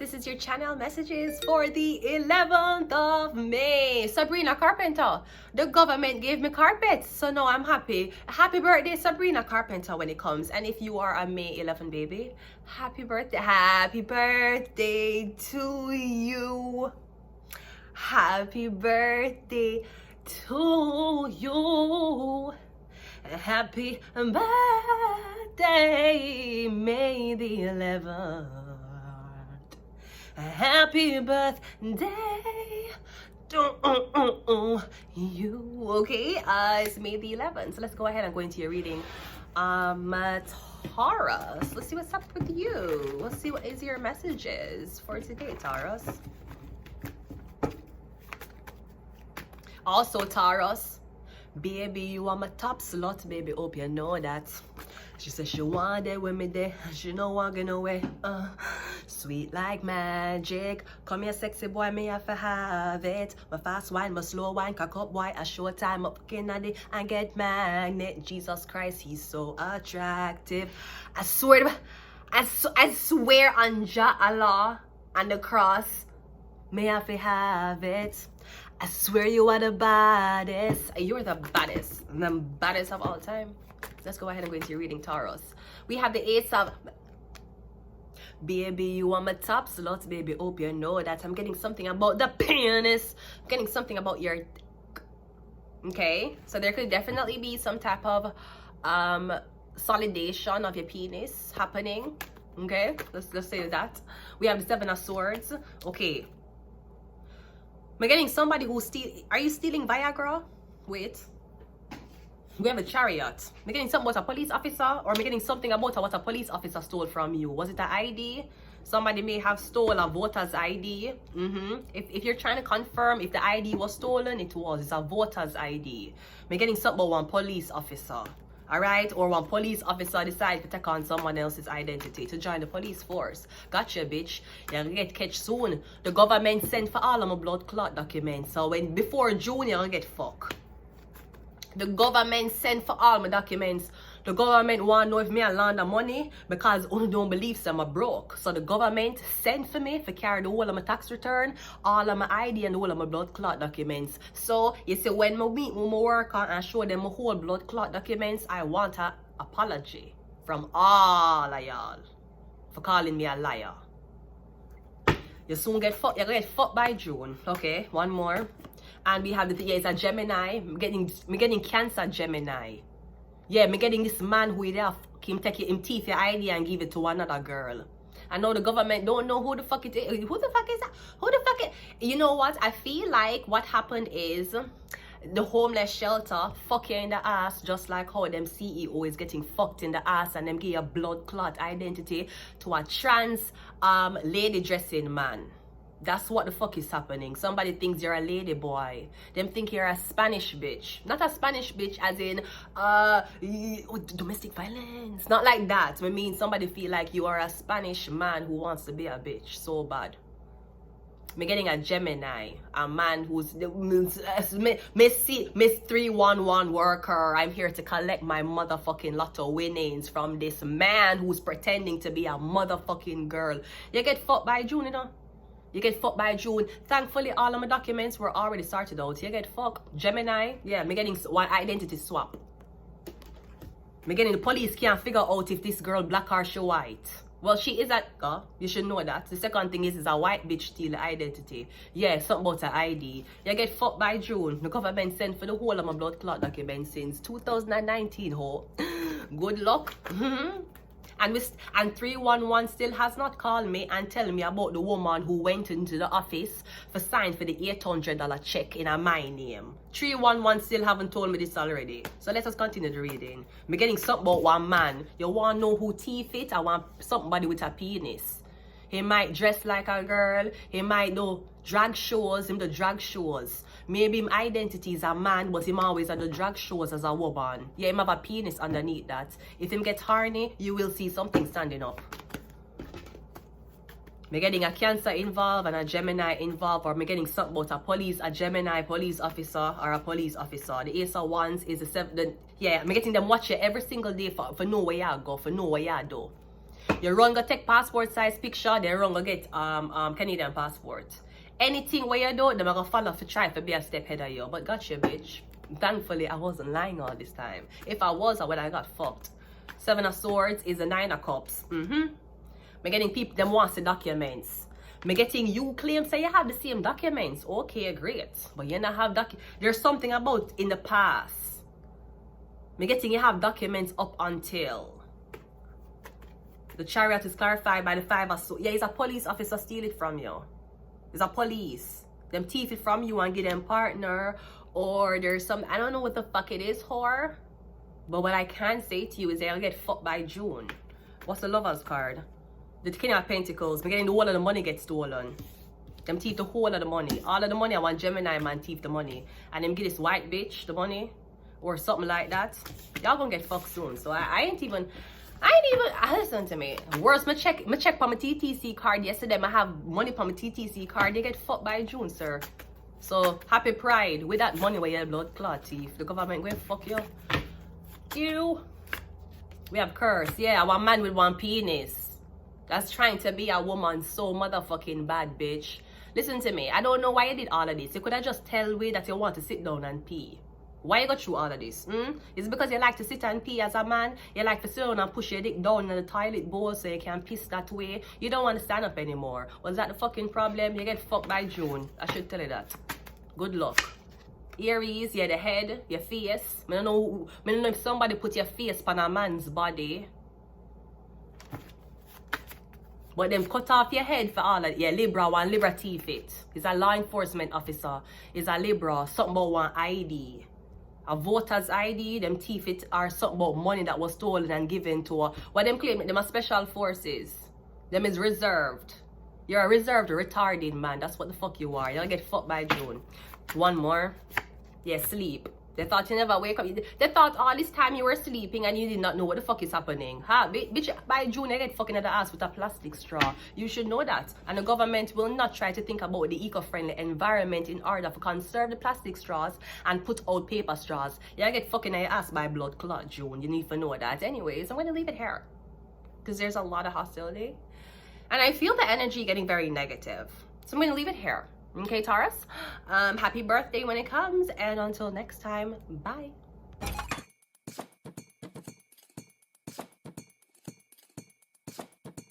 This is your channel messages for the 11th of May. Sabrina Carpenter, the government gave me carpets, so now I'm happy. Happy birthday, Sabrina Carpenter, when it comes. And if you are a May 11 baby, happy birthday. Happy birthday to you. Happy birthday to you. Happy birthday, May the 11th. Happy birthday to you. Okay, it's May the 11th. So let's go ahead and go into your reading. Taurus. Let's see what's up with you. Let's see what is your messages for today, Taurus. Also, Taurus, baby, you are my top slot, baby. Hope you know that. She said she want it with me there. She no walking away. Sweet like magic. Come here, sexy boy, me have to have it. My fast wine, my slow wine, cock up boy. A short time up Kennedy and get magnet. Jesus Christ, he's so attractive. I swear on Jah Allah and the cross, me have to have it. I swear you are the baddest. You're the baddest. The baddest of all time. Let's go ahead and go into your reading, Taurus. We have the Ace of... Baby, you are my top slot, baby. Hope you know that. I'm getting something about the penis. I'm getting something about your... Okay? So there could definitely be some type of solidation of your penis happening. Okay? Let's say that. We have the Seven of Swords. Okay. We're getting somebody who's are you stealing Viagra? Wait. We have a Chariot. We're getting something about a police officer, or we're getting something about what a police officer stole from you. Was it an ID? Somebody may have stolen a voter's ID. If you're trying to confirm if the ID was stolen, it was. It's a voter's ID. We're getting something about one police officer. Alright? Or one police officer decides to take on someone else's identity to join the police force. Gotcha, bitch. You're gonna get catch soon. The government sent for all of my blood clot documents. So before June, you're gonna get fucked. The government sent for all my documents. The government want to know if me and launder money because I don't believe some are broke. So the government sent for me to carry the whole of my tax return, all of my ID and the whole of my blood clot documents. So you see, when I meet with my worker and show them my whole blood clot documents, I want an apology from all of y'all for calling me a liar. You soon get fucked. You're gonna get fucked by June. Okay, one more. And we have it's a Gemini. I'm getting Cancer Gemini. Yeah, me getting this man who him take him teeth your ID and give it to another girl. I know the government don't know who the fuck it is. Who the fuck is that? Who the fuck is... You know what? I feel like what happened is the homeless shelter fuck you in the ass, just like how them CEO is getting fucked in the ass and them give a blood clot identity to a trans lady dressing man. That's what the fuck is happening. Somebody thinks you're a lady boy. Them think you're a Spanish bitch. Not a Spanish bitch as in domestic violence. Not like that. I mean, somebody feel like you are a Spanish man who wants to be a bitch so bad. Me getting a Gemini, a man who's Miss 311 worker. I'm here to collect my motherfucking lotto winnings from this man who's pretending to be a motherfucking girl. You get fucked by June, you know? You get fucked by June. Thankfully, all of my documents were already sorted out. You get fucked. Gemini, yeah, me getting one identity swap. Me getting the police can't figure out if this girl black or she white. Well, she is a... you should know that. The second thing is a white bitch steal the identity. Yeah, something about her ID. You get fucked by June. The government sent for the whole of my blood clot documents since 2019, ho. Good luck. And 311 still has not called me and tell me about the woman who went into the office for sign for the $800 check in my name. 311 still haven't told me this already. So let us continue the reading. I'm getting something about one man. You want to know who teeth it? I want somebody with a penis. He might dress like a girl. He might do drag shows. Him the drag shows. Maybe him identity is a man, but him always at the drag shows as a woman. Yeah, him have a penis underneath that. If him get horny, you will see something standing up. Me getting a Cancer involved and a Gemini involved, or me getting something about a Gemini police officer or a police officer. The Ace of Wands is yeah, me getting them watch you every single day for know where you go, for know where you do. You run go take passport size picture, they run go get Canadian passport. Anything where you do, they're gonna follow for try to be a step ahead of you. But gotcha, bitch. Thankfully, I wasn't lying all this time. If I was, I would have got fucked. 7 of Swords is a 9 of Cups. Me getting people, them wants the documents. Me getting you claim say you have the same documents. Okay, great. But you not have there's something about in the past. Me getting you have documents up until. The Chariot is clarified by the 5 of Swords. Yeah, it's a police officer steal it from you. It's a police. Them thief it from you and get them partner. Or there's some, I don't know what the fuck it is, whore. But what I can say to you is they'll get fucked by June. What's the Lover's card? The King of Pentacles. Me getting the whole of the money get stolen. Them thief the whole of the money. All of the money, I want Gemini man thief the money. And them get this white bitch the money. Or something like that. Y'all gonna get fucked soon. So I ain't even, listen to me. Worse, me check for my TTC card yesterday. I have money for my TTC card. They get fucked by June, sir. So happy Pride with that money where you have blood clot thief. The government going fuck you. You. We have curse. Yeah, I want man with one penis. That's trying to be a woman so motherfucking bad, bitch. Listen to me. I don't know why you did all of this. You could have just tell me that you want to sit down and pee. Why you got through all of this? Is it because you like to sit and pee as a man? You like to sit down and push your dick down in the toilet bowl so you can piss that way? You don't want to stand up anymore. Was that the fucking problem? You get fucked by June. I should tell you that. Good luck. Aries, yeah, the head, your face. I don't know if somebody put your face on a man's body. But them cut off your head for all of, yeah, Libra, one Libra thief it. He's a law enforcement officer. He's a Libra, something about one ID. A voter's ID, them thief it, or something about money that was stolen and given to what them claim, them are special forces. Them is reserved. You're a reserved retarded man. That's what the fuck you are. You'll get fucked by June. One more. Yeah, sleep. They thought you never wake up. They thought all this time you were sleeping and you did not know what the fuck is happening. Ha, bitch, by June you get fucking at the ass with a plastic straw. You should know that. And the government will not try to think about the eco-friendly environment in order to conserve the plastic straws and put out paper straws. You get fucking at your ass by blood clot, June. You need to know that. Anyways, I'm going to leave it here. Because there's a lot of hostility. And I feel the energy getting very negative. So I'm going to leave it here. Okay, Taurus? Happy birthday when it comes. And until next time, bye.